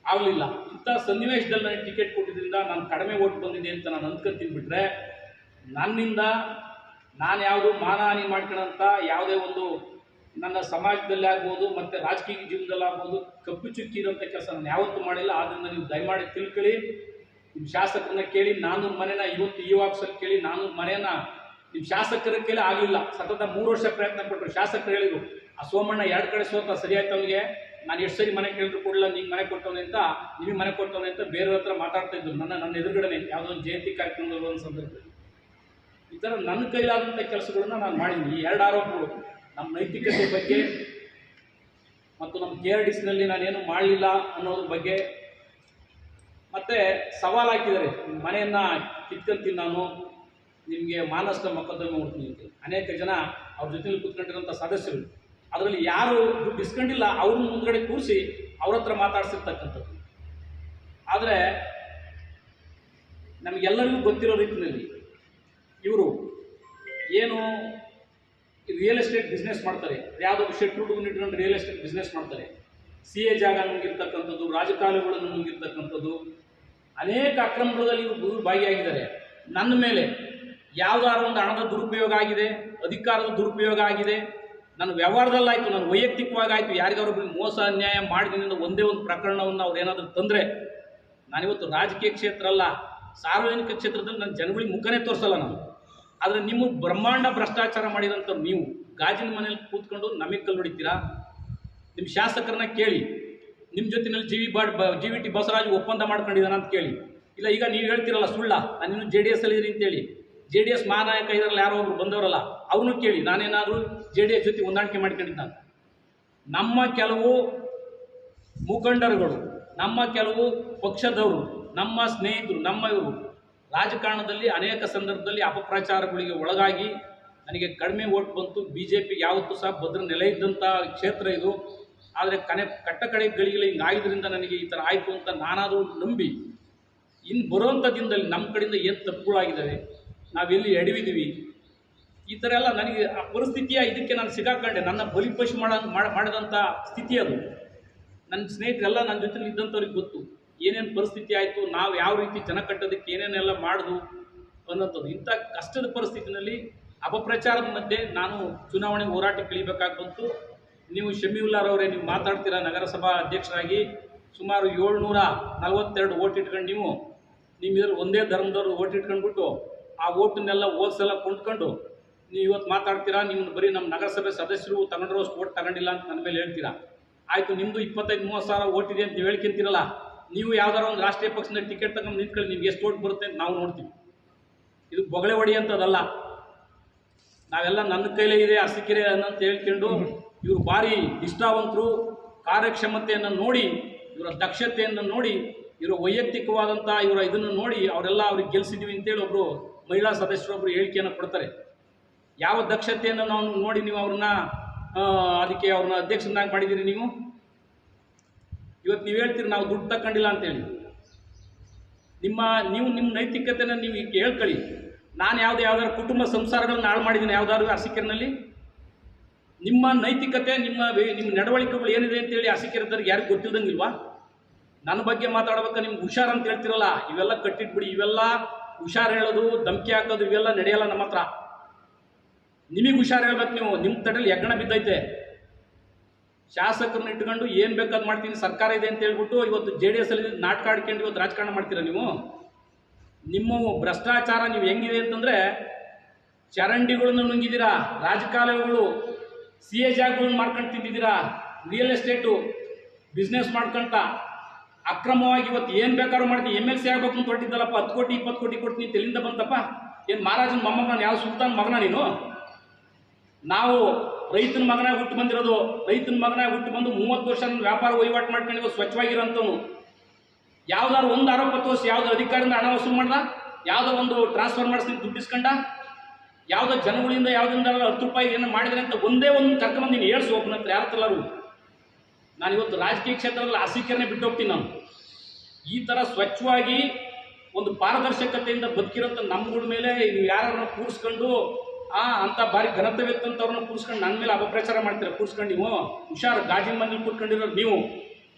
ಆಗಲಿಲ್ಲ. ಇಂಥ ಸನ್ನಿವೇಶದಲ್ಲಿ ನನಗೆ ಟಿಕೆಟ್ ಕೊಟ್ಟಿದ್ದರಿಂದ ನಾನು ಕಡಿಮೆ ಓಟ್ ಬಂದಿದೆ ಅಂತ ನಾನು ಅಂದ್ಕೊಂತೀನಿ. ಬಿಟ್ಟರೆ ನನ್ನಿಂದ ನಾನು ಯಾವುದು ಮಾನಹಾನಿ ಮಾಡ್ಕೊಳ್ಳೋಂಥ ಯಾವುದೇ ಒಂದು ನನ್ನ ಸಮಾಜದಲ್ಲಿ ಆಗ್ಬೋದು ಮತ್ತು ರಾಜಕೀಯ ಜೀವನದಲ್ಲಿ ಆಗ್ಬೋದು ಕಪ್ಪು ಚುಕ್ಕಿ ಇರೋಂಥ ಕೆಲಸ ನಾನು ಯಾವತ್ತೂ ಮಾಡಿಲ್ಲ. ಆದ್ದರಿಂದ ನೀವು ದಯಮಾಡಿ ತಿಳ್ಕೊಳ್ಳಿ. ನಿಮ್ಮ ಶಾಸಕರನ್ನ ಕೇಳಿ 400 ಮನೆನ ಇವತ್ತು ಈ ಆಫೀಸಲ್ಲಿ ಕೇಳಿ 400 ಮನೆಯನ್ನ ನಿಮ್ಮ ಶಾಸಕರ ಕೇಳಿ ಆಗಲಿಲ್ಲ. ಸತತ 3 ವರ್ಷ ಪ್ರಯತ್ನ ಪಟ್ಟರು. ಶಾಸಕರು ಹೇಳಿದರು ಆ ಸೋಮಣ್ಣ 2 ಕಡೆ ಸೋತ ಸರಿಯಾಯ್ತು ಅವನಿಗೆ, ನಾನು ಎಷ್ಟು ಸರಿ ಮನೆ ಕೇಳಿದ್ರು ಕೊಡಲ್ಲ, ನಿಂಗೆ ಮನೆ ಕೊಟ್ಟವನೆ ಅಂತ ನಿಮಗೆ ಮನೆ ಕೊಟ್ಟವನೆ ಅಂತ ಬೇರೆಯವ್ರ ಹತ್ರ ಮಾತಾಡ್ತಾ ಇದ್ರು ನನ್ನ ಎದುರುಗಡೆ ಯಾವುದೋ ಒಂದು ಜಯಂತಿ ಕಾರ್ಯಕ್ರಮದಲ್ಲಿ ಒಂದು ಸಂದರ್ಭದಲ್ಲಿ. ಈ ಥರ ನನ್ನ ಕೈಲಾದಂಥ ಕೆಲಸಗಳನ್ನ ನಾನು ಮಾಡಿದ್ದೀನಿ. ಈ 2 ಆರೋಪಗಳು ನಮ್ಮ ನೈತಿಕತೆ ಬಗ್ಗೆ ಮತ್ತು ನಮ್ಮ KRDCನಲ್ಲಿ ನಾನೇನು ಮಾಡಲಿಲ್ಲ ಅನ್ನೋದ್ರ ಬಗ್ಗೆ ಮತ್ತು ಸವಾಲು ಹಾಕಿದ್ದಾರೆ. ಮನೆಯನ್ನು ಕಿತ್ಕೊಂತೀನಿ ನಾನು, ನಿಮಗೆ ಮಾನಸ್ಥ ಮೊಕದ್ದಮೆ ಮಾಡ್ತೀನಿ ಅಂತ ಅನೇಕ ಜನ ಅವ್ರ ಜೊತೆಲಿ ಕೂತ್ಕೊಂಡಿರೋಂಥ ಸದಸ್ಯರು. ಅದರಲ್ಲಿ ಯಾರು ದುಡ್ಡು ಇಸ್ಕೊಂಡಿಲ್ಲ ಅವ್ರನ್ನ ಮುಂದ್ಗಡೆ ಕೂರಿಸಿ ಅವ್ರ ಹತ್ರ ಮಾತಾಡ್ಸಿರ್ತಕ್ಕಂಥದ್ದು. ಆದರೆ ನಮಗೆಲ್ಲರಿಗೂ ಗೊತ್ತಿರೋ ರೀತಿಯಲ್ಲಿ ಇವರು ಏನು ರಿಯಲ್ ಎಸ್ಟೇಟ್ ಬಿಸ್ನೆಸ್ ಮಾಡ್ತಾರೆ. ಯಾವುದೋ ಶೆಟ್ರು ಹುಡುಗನ ಇಟ್ಕೊಂಡು ರಿಯಲ್ ಎಸ್ಟೇಟ್ ಬಿಸ್ನೆಸ್ ಮಾಡ್ತಾರೆ. CA ಜಾಗ ನುಂಗಿರ್ತಕ್ಕಂಥದ್ದು, ರಾಜಕಾಲುಗಳನ್ನು ನುಂಗಿರ್ತಕ್ಕಂಥದ್ದು, ಅನೇಕ ಅಕ್ರಮಗಳಲ್ಲಿ ಇವರು ಭಾಗಿಯಾಗಿದ್ದಾರೆ. ನನ್ನ ಮೇಲೆ ಯಾವುದಾದ್ರು ಒಂದು ಹಣದ ದುರುಪಯೋಗ ಆಗಿದೆ, ಅಧಿಕಾರದ ದುರುಪಯೋಗ ಆಗಿದೆ, ನನ್ನ ವ್ಯವಹಾರದಲ್ಲಾಯಿತು, ನನ್ನ ವೈಯಕ್ತಿಕವಾಗಿ ಆಯಿತು, ಯಾರಿಗಾರೊಬ್ಬರಿಗೆ ಮೋಸ ಅನ್ಯಾಯ ಮಾಡಿದಿಂದ ಒಂದೇ ಒಂದು ಪ್ರಕರಣವನ್ನು ಅವ್ರು ಏನಾದರೂ ತಂದರೆ ನಾನಿವತ್ತು ರಾಜಕೀಯ ಕ್ಷೇತ್ರ ಅಲ್ಲ, ಸಾರ್ವಜನಿಕ ಕ್ಷೇತ್ರದಲ್ಲಿ ನನ್ನ ಜನಗಳಿಗೆ ಮುಖನೇ ತೋರಿಸಲ್ಲ ನಾನು. ಆದರೆ ನಿಮ್ಮ ಬ್ರಹ್ಮಾಂಡ ಭ್ರಷ್ಟಾಚಾರ ಮಾಡಿದಂಥವ್ರು ನೀವು ಗಾಜಿನ ಮನೇಲಿ ಕೂತ್ಕೊಂಡು ನಮಗೆ ಕಲ್ಲು ಹೊಡಿತೀರಾ? ನಿಮ್ಮ ಶಾಸಕರನ್ನ ಕೇಳಿ, ನಿಮ್ಮ ಜೊತೆಯಲ್ಲಿ GVT ಬಸವರಾಜ್ ಒಪ್ಪಂದ ಮಾಡ್ಕೊಂಡಿದ್ದಾನೆ ಅಂತ ಕೇಳಿ. ಇಲ್ಲ ಈಗ ನೀವು ಹೇಳ್ತಿರಲ್ಲ ಸುಳ್ಳ, ನಾನಿನ್ನು JDS ಅಲ್ಲಿ ಇದ್ದೀನಿ ಅಂತೇಳಿ, JDS ಮಹಾನಾಯಕ ಇದರಲ್ಲಿ ಯಾರೋ ಒಬ್ರು ಬಂದವರಲ್ಲ ಅವ್ರನ್ನೂ ಕೇಳಿ ನಾನೇನಾದರೂ JDS ಜೊತೆ ಹೊಂದಾಣಿಕೆ ಮಾಡ್ಕೊಂಡಿದ್ದಾನೆ. ನಮ್ಮ ಕೆಲವು ಮುಖಂಡರುಗಳು, ನಮ್ಮ ಕೆಲವು ಪಕ್ಷದವರು, ನಮ್ಮ ಸ್ನೇಹಿತರು, ನಮ್ಮ ಇವರು ರಾಜಕಾರಣದಲ್ಲಿ ಅನೇಕ ಸಂದರ್ಭದಲ್ಲಿ ಅಪಪ್ರಚಾರಗಳಿಗೆ ಒಳಗಾಗಿ ನನಗೆ ಕಡಿಮೆ ಓಟ್ ಬಂತು. BJP ಯಾವತ್ತೂ ಸಹ ಭದ್ರ ನೆಲೆ ಇದ್ದಂಥ ಕ್ಷೇತ್ರ ಇದು. ಆದರೆ ಕಟ್ಟ ಕಡೆ ಗಳಿಗೆಲ್ಲ ಹಿಂಗಾಗಿದ್ದರಿಂದ ನನಗೆ ಈ ಥರ ಆಯಿತು ಅಂತ ನಾನಾದರೂ ನಂಬಿ ಇನ್ನು ಬರುವಂಥ ದಿನದಲ್ಲಿ ನಮ್ಮ ಕಡೆಯಿಂದ ಏನು ತಪ್ಪುಗಳಾಗಿದ್ದಾವೆ, ನಾವೆಲ್ಲಿ ಎಡವಿದ್ದೀವಿ, ಈ ಥರ ಎಲ್ಲ ನನಗೆ ಆ ಪರಿಸ್ಥಿತಿಯ ಇದಕ್ಕೆ ನಾನು ಸಿಗಾಕೊಂಡೆ. ನನ್ನ ಬಲಿಪಶು ಮಾಡಿದಂಥ ಸ್ಥಿತಿ ಅದು. ನನ್ನ ಸ್ನೇಹಿತರೆಲ್ಲ ನನ್ನ ಜೊತೆಲಿ ಇದ್ದಂಥವ್ರಿಗೆ ಗೊತ್ತು ಏನೇನು ಪರಿಸ್ಥಿತಿ ಆಯಿತು, ನಾವು ಯಾವ ರೀತಿ ಜನ ಕಟ್ಟೋದಕ್ಕೆ ಏನೇನೆಲ್ಲ ಮಾಡಿದು ಅನ್ನೋಂಥದ್ದು. ಇಂಥ ಕಷ್ಟದ ಪರಿಸ್ಥಿತಿನಲ್ಲಿ ಅಪಪ್ರಚಾರದ ಮಧ್ಯೆ ನಾನು ಚುನಾವಣೆ ಹೋರಾಟಕ್ಕೆ ಇಳಿಬೇಕಾಗಿ ಬಂತು. ನೀವು ಶಮೀವುಲ್ಲಾರವರೇ, ನೀವು ಮಾತಾಡ್ತೀರಾ ನಗರಸಭಾ ಅಧ್ಯಕ್ಷರಾಗಿ, ಸುಮಾರು 742 ಓಟ್ ಇಟ್ಕೊಂಡು ನೀವು ಇದರಲ್ಲಿ ಒಂದೇ ಧರ್ಮದವರು ಓಟ್ ಇಟ್ಕೊಂಡ್ಬಿಟ್ಟು ಆ ಓಟನ್ನೆಲ್ಲ ಹೋಲ್ಸೆಲ್ಲ ಕೊಂಡ್ಕೊಂಡು ನೀವು ಇವತ್ತು ಮಾತಾಡ್ತೀರಾ. ನೀವು ಬರೀ ನಮ್ಮ ನಗರಸಭೆ ಸದಸ್ಯರು ತಗೊಂಡಿರೋಷ್ಟು ಓಟ್ ತಗೊಂಡಿಲ್ಲ ಅಂತ ನನ್ನ ಮೇಲೆ ಹೇಳ್ತೀರಾ. ಆಯಿತು, ನಿಮ್ಮದು 25-30 ಸಾವಿರ ಓಟ್ ಇದೆ ಅಂತ ಹೇಳ್ಕೊಂತೀರಲ್ಲ, ನೀವು ಯಾವ್ದಾರು ಒಂದು ರಾಷ್ಟ್ರೀಯ ಪಕ್ಷದಲ್ಲಿ ಟಿಕೆಟ್ ತಗೊಂಡು ನಿಂತ್ಕೊಳ್ಳಿ, ನಿಮ್ಗೆ ಎಷ್ಟು ಓಟ್ ಬರುತ್ತೆ ಅಂತ ನಾವು ನೋಡ್ತೀವಿ. ಇದು ಬೊಗಳೆ ಹೊಡೆಯಂಥದ್ದಲ್ಲ. ನಾವೆಲ್ಲ ನನ್ನ ಕೈಲೇ ಇದೆ ಅರಸೀಕೆರೆ ಅನ್ನಂತ ಹೇಳ್ಕೊಂಡು ಇವರು ಭಾರಿ ನಿಷ್ಠಾವಂತರು, ಕಾರ್ಯಕ್ಷಮತೆಯನ್ನು ನೋಡಿ, ಇವರ ದಕ್ಷತೆಯನ್ನು ನೋಡಿ, ಇವರ ವೈಯಕ್ತಿಕವಾದಂಥ ಇವರ ಇದನ್ನು ನೋಡಿ ಅವರೆಲ್ಲ ಅವ್ರಿಗೆ ಗೆಲ್ಲಿಸಿದ್ದೀವಿ ಅಂತೇಳಿ ಒಬ್ಬರು ಮಹಿಳಾ ಸದಸ್ಯರೊಬ್ಬರು ಹೇಳಿಕೆಯನ್ನು ಕೊಡ್ತಾರೆ. ಯಾವ ದಕ್ಷತೆಯನ್ನು ನಾವು ನೋಡಿ ನೀವು ಅವ್ರನ್ನ ಅದಕ್ಕೆ ಅವ್ರನ್ನ ಅಧ್ಯಕ್ಷನಾಗಿ ಮಾಡಿದ್ದೀರಿ ನೀವು? ಇವತ್ತು ನೀವು ಹೇಳ್ತೀರಿ ನಾವು ದುಡ್ಡು ತಗೊಂಡಿಲ್ಲ ಅಂತೇಳಿ. ನಿಮ್ಮ ನೈತಿಕತೆನ ನೀವು ಹೇಳ್ಕೊಳ್ಳಿ. ನಾನು ಯಾವ್ದಾದ್ರು ಕುಟುಂಬ ಸಂಸಾರಗಳನ್ನ ಹಾಳು ಮಾಡಿದ್ದೀನಿ ಯಾವ್ದಾದ್ರು ಅರಸೀಕೆರೆನಲ್ಲಿ? ನಿಮ್ಮ ನೈತಿಕತೆ, ನಿಮ್ಮ ನಡವಳಿಕೆಗಳು ಏನಿದೆ ಅಂತೇಳಿ ಅರಸೀಕೆರೆದವ್ರಿಗೆ ಯಾರಿಗೆ ಗೊತ್ತಿಲ್ದಂಗಿಲ್ವಾ? ನನ್ನ ಬಗ್ಗೆ ಮಾತಾಡ್ಬೇಕಾ ನಿಮ್ಗೆ ಹುಷಾರು ಅಂತ ಹೇಳ್ತಿರಲ್ಲ, ಇವೆಲ್ಲ ಕಟ್ಟಿಟ್ಬಿಡಿ. ಇವೆಲ್ಲ ಹುಷಾರು ಹೇಳೋದು, ಧಮಕಿ ಹಾಕೋದು ಇವೆಲ್ಲ ನಡೆಯಲ್ಲ ನಮ್ಮ ಹತ್ರ. ನಿಮಗೆ ಹುಷಾರು ಹೇಳ್ಬೇಕು. ನೀವು ನಿಮ್ಮ ತಡೆಯಲ್ಲಿ ಹೆಗ್ಗಣ ಬಿದ್ದೈತೆ. ಶಾಸಕರನ್ನ ಇಟ್ಕೊಂಡು ಏನು ಬೇಕಾದ್ ಮಾಡ್ತೀನಿ, ಸರ್ಕಾರ ಇದೆ ಅಂತ ಹೇಳ್ಬಿಟ್ಟು ಇವತ್ತು JDS ಅಲ್ಲಿ ನಾಟಕ ಆಡ್ಕೊಂಡು ಇವತ್ತು ರಾಜಕಾರಣ ಮಾಡ್ತೀರಾ ನೀವು? ನಿಮ್ಮ ಭ್ರಷ್ಟಾಚಾರ ನೀವು ಹೆಂಗಿದೆ ಅಂತಂದರೆ, ಚರಂಡಿಗಳನ್ನು ನುಂಗಿದ್ದೀರಾ, ರಾಜಕಾಲುವೆಗಳು, CA ಜಾಗಗಳನ್ನು ಮಾಡ್ಕೊಂಡು ತಿಂದಿದ್ದೀರಾ, ರಿಯಲ್ ಎಸ್ಟೇಟು ಬಿಸ್ನೆಸ್ ಮಾಡ್ಕೊಂತ ಅಕ್ರಮವಾಗಿ ಇವತ್ತು ಏನು ಬೇಕಾದ್ರೂ ಮಾಡ್ತೀನಿ. MLC ಆಗಬೇಕು ಅಂತ ಹೊರಟಿದ್ದಲ್ಲಪ್ಪ, 10 ಕೋಟಿ 20 ಕೋಟಿ ಕೊಡ್ತೀನಿ ಅಂತ ಎಲ್ಲಿಂದ ಬಂತಪ್ಪ? ಏನು ಮಹಾರಾಜನ ಮೊಮ್ಮಗನ, ಯಾವ ಸುಲ್ತಾನ್ ಮಗನ ನೀನು? ನಾವು ರೈತನ ಮಗನಾಗಿ ಹುಟ್ಟು ಬಂದಿರೋದು, ರೈತನ ಮಗನಾಗಿ ಹುಟ್ಟು ಬಂದು 30 ವರ್ಷ ವ್ಯಾಪಾರ ವಹಿವಾಟು ಮಾಡ್ಕೊಂಡು ಸ್ವಚ್ಛವಾಗಿರೋಂಥವ್ನು. ಯಾವ್ದಾದ್ರು ಒಂದು ಆರೋಪ ತೋರಿಸಿ, ಯಾವುದೋ ಅಧಿಕಾರಿಯಿಂದ ಹಣ ವಸೂಲು ಮಾಡ್ದ, ಯಾವುದೋ ಒಂದು ಟ್ರಾನ್ಸ್ಫರ್ ಮಾಡಿಸಿ ದುಡ್ಡು ಇಸ್ಕೊಂಡ, ಯಾವುದೋ ಜನಗಳಿಂದ ಯಾವುದರಿಂದ 10 ರೂಪಾಯಿ ಏನು ಮಾಡಿದ್ರೆ ಅಂತ ಒಂದೇ ಒಂದು ಕರ್ಕೊಂಬಂದು ನೀನು ಹೇಳ್ಸು ಒಬ್ಬನ ಹತ್ರ ಯಾರತ್ತಲ್ಲರು. ನಾನು ಇವತ್ತು ರಾಜಕೀಯ ಕ್ಷೇತ್ರದಲ್ಲಿ ಅರಸೀಕೆರೆನೇ ಬಿಟ್ಟು ಹೋಗ್ತೀನಿ. ನಾನು ಈ ಥರ ಸ್ವಚ್ಛವಾಗಿ ಒಂದು ಪಾರದರ್ಶಕತೆಯಿಂದ ಬದುಕಿರೋಂಥ ನಮ್ಮಗಳ ಮೇಲೆ ನೀವು ಯಾರನ್ನ ಕೂರಿಸ್ಕೊಂಡು ಅಂತ ಬಾರಿ ಘನತೆ ವ್ಯಕ್ತಂತವ್ರನ್ನ ಕೂರಿಸ್ಕೊಂಡು ನನ್ನ ಮೇಲೆ ಅಪಪ್ರಚಾರ ಮಾಡ್ತೀರ. ಕೂರಿಸ್ಕೊಂಡು ನೀವು ಹುಷಾರು, ಗಾಜಿನ ಮನೇಲಿ ಕೂತ್ಕೊಂಡಿರೋರು ನೀವು.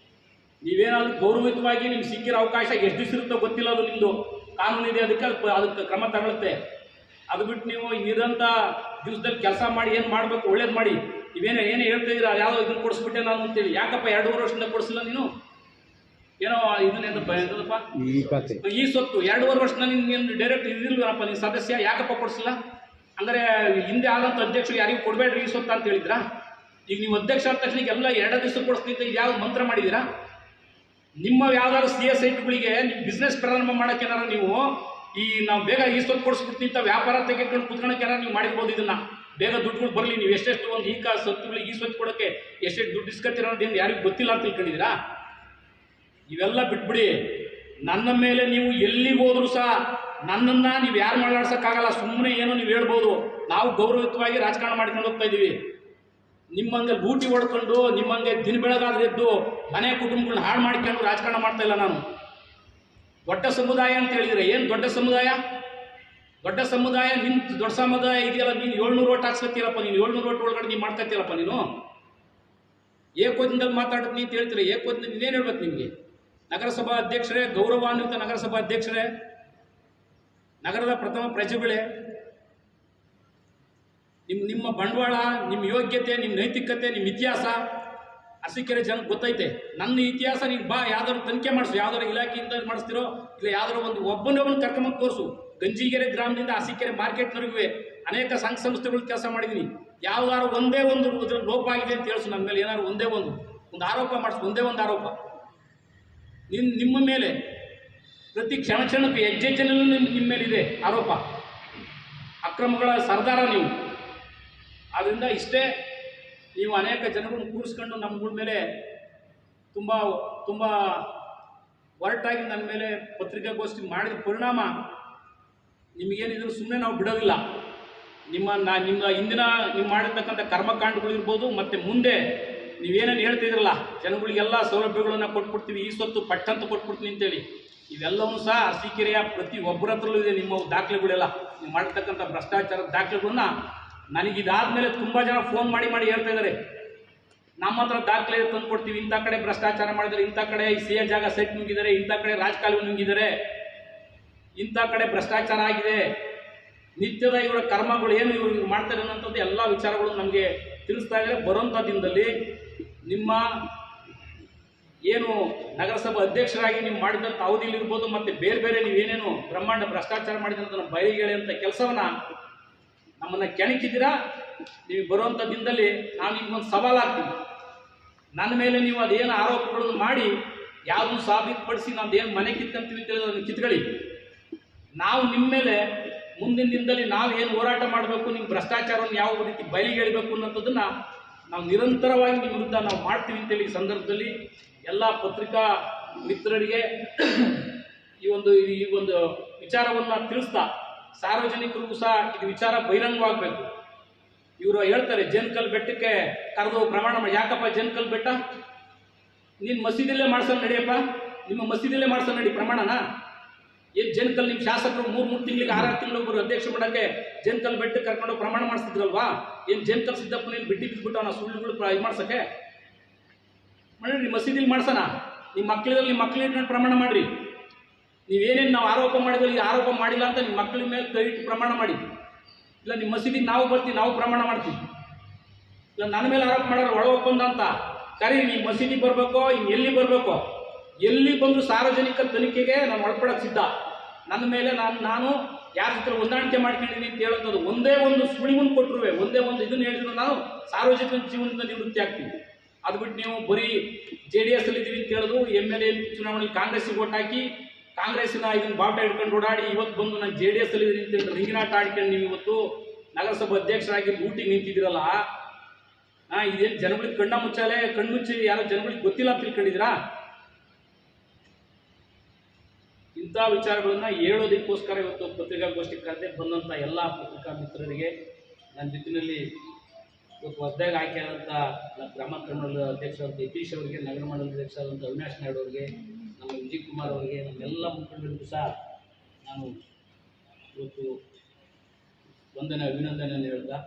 ನೀವೇನಾದ್ರೂ ಗೌರವಿತವಾಗಿ ನಿಮ್ಗೆ ಸಿಕ್ಕಿರೋ ಅವಕಾಶ ಎಷ್ಟು ದಿವಸ ಇರುತ್ತೋ ಗೊತ್ತಿಲ್ಲ, ಅದು ನಿಮ್ಮದು ಕಾನೂನು ಇದೆ, ಅದಕ್ಕೆ ಕ್ರಮ ತಗೊಳುತ್ತೆ. ಅದು ಬಿಟ್ಟು ನೀವು ಇರೋಂಥ ದಿವಸದಲ್ಲಿ ಕೆಲಸ ಮಾಡಿ ಏನು ಮಾಡಬೇಕು ಒಳ್ಳೇದು ಮಾಡಿ. ನೀವೇನೇ ಹೇಳ್ತಾ ಇದ್ದೀರಾ, ಯಾವುದೋ ಇದನ್ನು ಕೊಡಿಸ್ಬಿಟ್ಟೆ ನಾನು ಅಂತೇಳಿ. ಯಾಕಪ್ಪ 2.5 ವರ್ಷದಿಂದ ಕೊಡಿಸಿಲ್ಲ ನೀನು? ಏನೋ ಇದನ್ನೇನಪ್ಪ ಈ ಸೊತ್ತು 2.5 ವರ್ಷದಿಂದ ನಿನ್ಗೆ ಡೈರೆಕ್ಟ್ ಇದಿಲ್ವಪ್ಪ, ನೀನು ಸದಸ್ಯ, ಯಾಕಪ್ಪ ಕೊಡಿಸಿಲ್ಲ? ಅಂದರೆ ಹಿಂದೆ ಆದಂಥ ಅಧ್ಯಕ್ಷರು ಯಾರಿಗೂ ಕೊಡಬೇಡ್ರಿ ಈ ಸೊತ್ತು ಅಂತ ಹೇಳಿದ್ರಾ? ಈಗ ನೀವು ಅಧ್ಯಕ್ಷ ಆದ ತಕ್ಷಣ ಎಲ್ಲ 2 ದಿವಸ ಕೊಡಿಸ್ಲಿಕ್ಕೆ ಇದು ಯಾವ ಮಂತ್ರ ಮಾಡಿದ್ದೀರಾ? ನಿಮ್ಮ ಯಾವ್ದಾದ್ರು CSIಗಳಿಗೆ ನೀವು ಬಿಸ್ನೆಸ್ ಪ್ರಾರಂಭ ಮಾಡೋಕ್ಕೇನಾರ ನೀವು ನಾವು ಬೇಗ ಈ ಸೊತ್ತು ಕೊಡಿಸ್ಬಿಡ್ತೀನಿ ಅಂತ ವ್ಯಾಪಾರ ತೆಗೆದುಕೊಂಡು ಕುತ್ಕೊಳಕ್ಕೇನಾರು ನೀವು ಮಾಡಿರ್ಬೋದು. ಇದನ್ನು ಬೇಗ ದುಡ್ಡುಗಳು ಬರಲಿ, ನೀವು ಎಷ್ಟೆಷ್ಟು ಒಂದು ಸೊತ್ತುಗಳಿಗೆ ಈ ಸೊತ್ತು ಕೊಡೋಕ್ಕೆ ಎಷ್ಟೆಷ್ಟು ದುಡ್ಡು ಇಸ್ಕೊತಿರೋದೇನು ಯಾರಿಗೂ ಗೊತ್ತಿಲ್ಲ ಅಂತ ತಿಳ್ಕೊಂಡಿದ್ದೀರಾ? ಇವೆಲ್ಲ ಬಿಟ್ಬಿಡಿ. ನನ್ನ ಮೇಲೆ ನೀವು ಎಲ್ಲಿಗೆ ಹೋದ್ರು ಸಹ ನನ್ನನ್ನು ನೀವು ಯಾರು ಮಾತಾಡ್ಸೋಕ್ಕಾಗಲ್ಲ. ಸುಮ್ಮನೆ ಏನೋ ನೀವು ಹೇಳ್ಬೋದು. ನಾವು ಗೌರವಯುತವಾಗಿ ರಾಜಕಾರಣ ಮಾಡ್ಕೊಂಡು ಹೋಗ್ತಾ ಇದ್ದೀವಿ. ನಿಮ್ಮಂಗೆ ಲೂಟಿ ಹೊಡ್ಕೊಂಡು, ನಿಮ್ಮಂಗೆ ದಿನ ಬೆಳಗಾದ್ರೆ ಎದ್ದು ಮನೆ ಕುಟುಂಬಗಳನ್ನ ಹಾಳು ಮಾಡ್ಕೊಂಡು ರಾಜಕಾರಣ ಮಾಡ್ತಾ ಇಲ್ಲ ನಾನು. ದೊಡ್ಡ ಸಮುದಾಯ ಅಂತ ಹೇಳಿದರೆ ಏನು ದೊಡ್ಡ ಸಮುದಾಯ? ದೊಡ್ಡ ಸಮುದಾಯ ನಿನ್ನ ದೊಡ್ಡ ಸಮುದಾಯ ಇದೆಯಲ್ಲ, ನೀನು 700 ಓಟ್ ಹಾಕ್ಸ್ಕೊತೀರಪ್ಪ. ನೀನು 700 ಓಟ್ ಒಳಗಡೆ ನೀವು ಮಾಡ್ಕೊತೀರಪ್ಪ. ನೀನು ಏಕೋದಿಂದಲ್ಲಿ ಮಾತಾಡೋದು ನೀನು ಹೇಳ್ತೀರ. ಏಕೋದಿಂದ ನೀವೇನು ಹೇಳ್ಬೇಕು? ನಿಮಗೆ ನಗರಸಭಾ ಅಧ್ಯಕ್ಷರೇ, ಗೌರವಾನ್ವಿತ ನಗರಸಭಾ ಅಧ್ಯಕ್ಷರೇ, ನಗರದ ಪ್ರಥಮ ಪ್ರಜೆಗಳೇ, ನಿಮ್ಮ ಬಂಡವಾಳ, ನಿಮ್ಮ ಯೋಗ್ಯತೆ, ನಿಮ್ಮ ನೈತಿಕತೆ, ನಿಮ್ಮ ಇತಿಹಾಸ ಅರಸೀಕೆರೆ ಜನಕ್ಕೆ ಗೊತ್ತೈತೆ. ನನ್ನ ಇತಿಹಾಸ ನೀನು ಬಾ, ಯಾವ್ದಾದ್ರು ತನಿಖೆ ಮಾಡಿಸು, ಯಾವ್ದಾದ್ರು ಇಲಾಖೆಯಿಂದ ಮಾಡಿಸ್ತಿರೋ, ಇಲ್ಲ ಯಾವ್ದಾದ್ರು ಒಬ್ಬನೊಬ್ಬನ ಕರ್ಕೊಂಬಂದು ತೋರಿಸು. ಗಂಜಿಗೆರೆ ಗ್ರಾಮದಿಂದ ಅರಸೀಕೆರೆ ಮಾರ್ಕೆಟ್ನವರೆಗೂ ಅನೇಕ ಸಂಘ ಸಂಸ್ಥೆಗಳು ಕೆಲಸ ಮಾಡಿದ್ದೀನಿ. ಯಾವ್ದಾದ್ರು ಒಂದೇ ಒಂದು ಲೋಪ ಆಗಿದೆ ಅಂತ ಹೇಳಿಸು. ನನ್ನ ಮೇಲೆ ಏನಾದ್ರು ಒಂದೇ ಒಂದು ಆರೋಪ ಮಾಡಿಸು. ಒಂದೇ ಒಂದು ಆರೋಪ ನಿಮ್ಮ ಮೇಲೆ ಪ್ರತಿ ಕ್ಷಣಕ್ಕೂ ಹೆಜ್ಜೆನಲ್ಲೂ ನಿಮ್ಮ ಮೇಲಿದೆ ಆರೋಪ. ಅಕ್ರಮಗಳ ಸರ್ದಾರ ನೀವು. ಆದ್ದರಿಂದ ಇಷ್ಟೇ, ನೀವು ಅನೇಕ ಜನಗಳನ್ನು ಕೂರಿಸ್ಕೊಂಡು ನಮ್ಮಗಳ ಮೇಲೆ ತುಂಬ ಒರಟಾಗಿ ನನ್ನ ಮೇಲೆ ಪತ್ರಿಕಾಗೋಷ್ಠಿ ಮಾಡಿದ ಪರಿಣಾಮ ನಿಮಗೇನಿದ್ರು ಸುಮ್ಮನೆ ನಾವು ಬಿಡೋದಿಲ್ಲ. ನಿಮ್ಮ ಹಿಂದಿನ ನೀವು ಮಾಡಿರ್ತಕ್ಕಂಥ ಕರ್ಮಕಾಂಡಗಳಿರ್ಬೋದು, ಮತ್ತು ಮುಂದೆ ನೀವೇನೇನು ಹೇಳ್ತಿದ್ರಲ್ಲ, ಜನಗಳಿಗೆಲ್ಲ ಸೌಲಭ್ಯಗಳನ್ನು ಕೊಟ್ಬಿಡ್ತೀವಿ, ಈ ಸೊತ್ತು ಪಟ್ಟಂತ ಕೊಟ್ಬಿಡ್ತೀನಿ ಅಂತೇಳಿ, ಇವೆಲ್ಲವೂ ಸಹ ಅರಸೀಕೆರೆಯ ಪ್ರತಿ ಒಬ್ಬರ ಹತ್ರಲ್ಲೂ ಇದೆ. ನಿಮ್ಮ ದಾಖಲೆಗಳೆಲ್ಲ, ನೀವು ಮಾಡಿರ್ತಕ್ಕಂಥ ಭ್ರಷ್ಟಾಚಾರದ ದಾಖಲೆಗಳನ್ನ ನನಗಿದಾದ್ಮೇಲೆ ತುಂಬ ಜನ ಫೋನ್ ಮಾಡಿ ಹೇಳ್ತಾ ಇದ್ದಾರೆ, ನಮ್ಮ ಹತ್ರ ದಾಖಲೆ ತಂದು ಕೊಡ್ತೀವಿ, ಇಂಥ ಕಡೆ ಭ್ರಷ್ಟಾಚಾರ ಮಾಡಿದರೆ, ಇಂಥ ಕಡೆ ಸಿಎ ಜಾಗ ಸೈಟ್ ನುಂಗಿದ್ದಾರೆ, ಇಂಥ ಕಡೆ ರಾಜಕಾಲುವೆ ನುಂಗಿದ್ದಾರೆ, ಇಂಥ ಕಡೆ ಭ್ರಷ್ಟಾಚಾರ ಆಗಿದೆ, ನಿತ್ಯದ ಇವರ ಕರ್ಮಗಳು ಏನು ಇವ್ರು ಮಾಡ್ತಾರೆ ಅನ್ನೋಂಥದ್ದು ಎಲ್ಲ ವಿಚಾರಗಳು ನಮಗೆ ತಿಳಿಸ್ತಾ ಇದ್ದಾರೆ. ಬರುವಂಥ ದಿನದಲ್ಲಿ ನಿಮ್ಮ ಏನು ನಗರಸಭಾ ಅಧ್ಯಕ್ಷರಾಗಿ ನೀವು ಮಾಡಿದಂಥ ಅವಧಿಲಿರ್ಬೋದು, ಮತ್ತು ಬೇರೆ ನೀವೇನೇನು ಬ್ರಹ್ಮಾಂಡ ಭ್ರಷ್ಟಾಚಾರ ಮಾಡಿದಂಥ ಬಯಲಿಗೆಳೆಯಂಥ ಕೆಲಸವನ್ನು ನಮ್ಮನ್ನು ಕೆಣಕಿದ್ದೀರಾ. ನೀವು ಬರುವಂಥ ದಿನದಲ್ಲಿ ನಾನು ನಿಮ್ಗೊಂದು ಸವಾಲಾಗ್ತೀನಿ. ನನ್ನ ಮೇಲೆ ನೀವು ಅದೇನು ಆರೋಪಗಳನ್ನು ಮಾಡಿ ಯಾವುದನ್ನು ಸಾಬೀತುಪಡಿಸಿ ನಮ್ದೇನು ಮನೆ ಕಿತ್ಕೊಂತೀವಿ ಅಂತ ಅದನ್ನು ಕಿತ್ಕೊಳ್ಳಿ. ನಾವು ನಿಮ್ಮ ಮೇಲೆ ಮುಂದಿನ ದಿನದಲ್ಲಿ ನಾವು ಏನು ಹೋರಾಟ ಮಾಡಬೇಕು, ನಿಮ್ಮ ಭ್ರಷ್ಟಾಚಾರವನ್ನು ಯಾವ ರೀತಿ ಬಯಲಿಗೆ ಎಳಿಬೇಕು ಅನ್ನೋಂಥದ್ದನ್ನು ನಾವು ನಿರಂತರವಾಗಿ ನಿಮ್ಮ ವಿರುದ್ಧ ನಾವು ಮಾಡ್ತೀವಿ ಅಂತೇಳಿ ಈ ಸಂದರ್ಭದಲ್ಲಿ ಎಲ್ಲ ಪತ್ರಿಕಾ ಮಿತ್ರರಿಗೆ ಈ ಒಂದು ವಿಚಾರವನ್ನು ತಿಳಿಸ್ತಾ, ಸಾರ್ವಜನಿಕರಿಗೂ ಸಹ ಇದು ವಿಚಾರ ಬಹಿರಂಗವಾಗಬೇಕು. ಇವರು ಹೇಳ್ತಾರೆ ಜೇನ್ಕಲ್ ಬೆಟ್ಟಕ್ಕೆ ಕರೆದು ಪ್ರಮಾಣ ಮಾಡಿ. ಯಾಕಪ್ಪ ಜೇನ್ಕಲ್ ಬೆಟ್ಟ? ನೀನು ಮಸೀದಿಯಲ್ಲೇ ಮಾಡ್ಸೋಣ ನಡಿಯಪ್ಪ, ನಿಮ್ಮ ಮಸೀದಿಯಲ್ಲೇ ಮಾಡ್ಸೋಣ ನಡಿ ಪ್ರಮಾಣನ. ಏನು ಜೇನ್ಕಲ್ ನಿಮ್ಮ ಶಾಸಕರು 3 ತಿಂಗಳಿಗೆ 6 ತಿಂಗಳು ಒಬ್ಬರು ಅಧ್ಯಕ್ಷ ಮಾಡೋಕ್ಕೆ ಜೇನ್ಕಲ್ ಬೆಟ್ಟಕ್ಕೆ ಕರ್ಕೊಂಡು ಪ್ರಮಾಣ ಮಾಡಿಸ್ತಿದ್ರಲ್ವಾ? ಏನು ಜೇನ್ಕಲ್ ಸಿದ್ದಪ್ಪ ನೀನು ಬಿಟ್ಟು ಬಿಟ್ಬಿಟ್ಟು ನಾವು ಸುಳ್ಳುಗಳು ಇದು ಮಾಡ್ಸೋಕ್ಕೆ ಮಾಡಿ ಮಸೀದಿಲಿ ಮಾಡ್ಸೋಣ. ನಿಮ್ಮ ಮಕ್ಕಳಲ್ಲಿ ನಿಮ್ಮ ಮಕ್ಕಳು ಇಟ್ಕೊಂಡು ಪ್ರಮಾಣ ಮಾಡಿರಿ. ನೀವೇನೇನು ನಾವು ಆರೋಪ ಮಾಡಿದ್ರೆ ಈಗ ಆರೋಪ ಮಾಡಿಲ್ಲ ಅಂತ ನಿಮ್ಮ ಮಕ್ಕಳ ಮೇಲೆ ಕೈ ಇಟ್ಟು ಪ್ರಮಾಣ ಮಾಡಿ. ಇಲ್ಲ ನಿಮ್ಮ ಮಸೀದಿಗೆ ನಾವು ಬರ್ತೀವಿ, ನಾವು ಪ್ರಮಾಣ ಮಾಡ್ತೀವಿ. ಇಲ್ಲ ನನ್ನ ಮೇಲೆ ಆರೋಪ ಮಾಡೋರು ಒಳ ಒಪ್ಪಂದ ಅಂತ ಕರಿ. ನೀವು ಮಸೀದಿ ಬರಬೇಕೋ ಇನ್ನು ಎಲ್ಲಿ ಬರಬೇಕೋ, ಎಲ್ಲಿ ಬಂದು ಸಾರ್ವಜನಿಕ ತನಿಖೆಗೆ ನಾನು ಒಳಪಡೋಕ್ಕೆ ಸಿದ್ಧ. ನನ್ನ ಮೇಲೆ ನಾನು ಯಾರ ಹತ್ರ ಹೊಂದಾಣಿಕೆ ಮಾಡ್ಕೊಂಡಿದ್ದೀನಿ ಅಂತ ಹೇಳೋದು ಒಂದೇ ಒಂದು ಸುಳಿವನ್ನು ಕೊಟ್ಟರು, ಒಂದೇ ಒಂದು ಇದನ್ನು ಹೇಳಿದ್ರು ನಾವು ಸಾರ್ವಜನಿಕ ಜೀವನದಿಂದ ನಿವೃತ್ತಿ ಆಗ್ತೀವಿ. ಅದು ಬಿಟ್ಟು ನೀವು ಬರೀ JDS ಅಲ್ಲಿ ಇದ್ದೀವಿ ಅಂತ ಹೇಳೋದು, MLA ಚುನಾವಣೆಯಲ್ಲಿ ಕಾಂಗ್ರೆಸ್ಸಿಗೆ ಓಟ್ ಹಾಕಿ ಕಾಂಗ್ರೆಸ್ಸಿನ ಇದನ್ನು ಬಾವುಟ ಹಿಡ್ಕೊಂಡು ಓಡಾಡಿ ಇವತ್ತು ಬಂದು ನಾನು JDS ಅಲ್ಲಿ ಇದ್ದೀನಿ ಅಂತ ರಿಂಗಿನಾಟ ಆಡ್ಕೊಂಡು ನೀವು ಇವತ್ತು ನಗರಸಭಾ ಅಧ್ಯಕ್ಷರಾಗಿ ಲೂಟಿಗೆ ನಿಂತಿದ್ದೀರಲ್ಲ, ಇದೇನು ಜನಗಳಿಗೆ ಕಣ್ಣುಮುಚ್ಚಿ ಯಾರೋ ಜನಗಳಿಗೆ ಗೊತ್ತಿಲ್ಲ ಅಂತ ತಿಳ್ಕೊಂಡಿದ್ದೀರಾ? ಇಂಥ ವಿಚಾರಗಳನ್ನ ಹೇಳೋದಕ್ಕೋಸ್ಕರ ಇವತ್ತು ಪತ್ರಿಕಾಗೋಷ್ಠಿ ಕರೆದೇ ಬಂದಂಥ ಎಲ್ಲ ಪತ್ರಿಕಾ ಮಿತ್ರರಿಗೆ, ನನ್ನ ಜೊತೆಯಲ್ಲಿ ಇವತ್ತು ಹೊಸದಾಗಿ ಆಯ್ಕೆಯಾದಂಥ ಗ್ರಾಮ ಮಂಡಲದ ಅಧ್ಯಕ್ಷರಾದಂಥ ಯತೀಶ್ ಅವರಿಗೆ, ನಗರ ಮಂಡಲದ ಅಧ್ಯಕ್ಷರಾದಂಥ ಅವಿನಾಶ್ ನಾಯ್ಡು ಅವರಿಗೆ, ನಮ್ಮ ವಿಜಯ್ ಕುಮಾರ್ ಅವರಿಗೆ, ನಮ್ಮೆಲ್ಲ ಮುಖಂಡರಿಗೂ ಸಹ ನಾನು ಇವತ್ತು ವಂದನೆ ಅಭಿನಂದನೆಯನ್ನು ಹೇಳ್ತಾ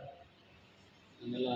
ನನ್ನೆಲ್ಲ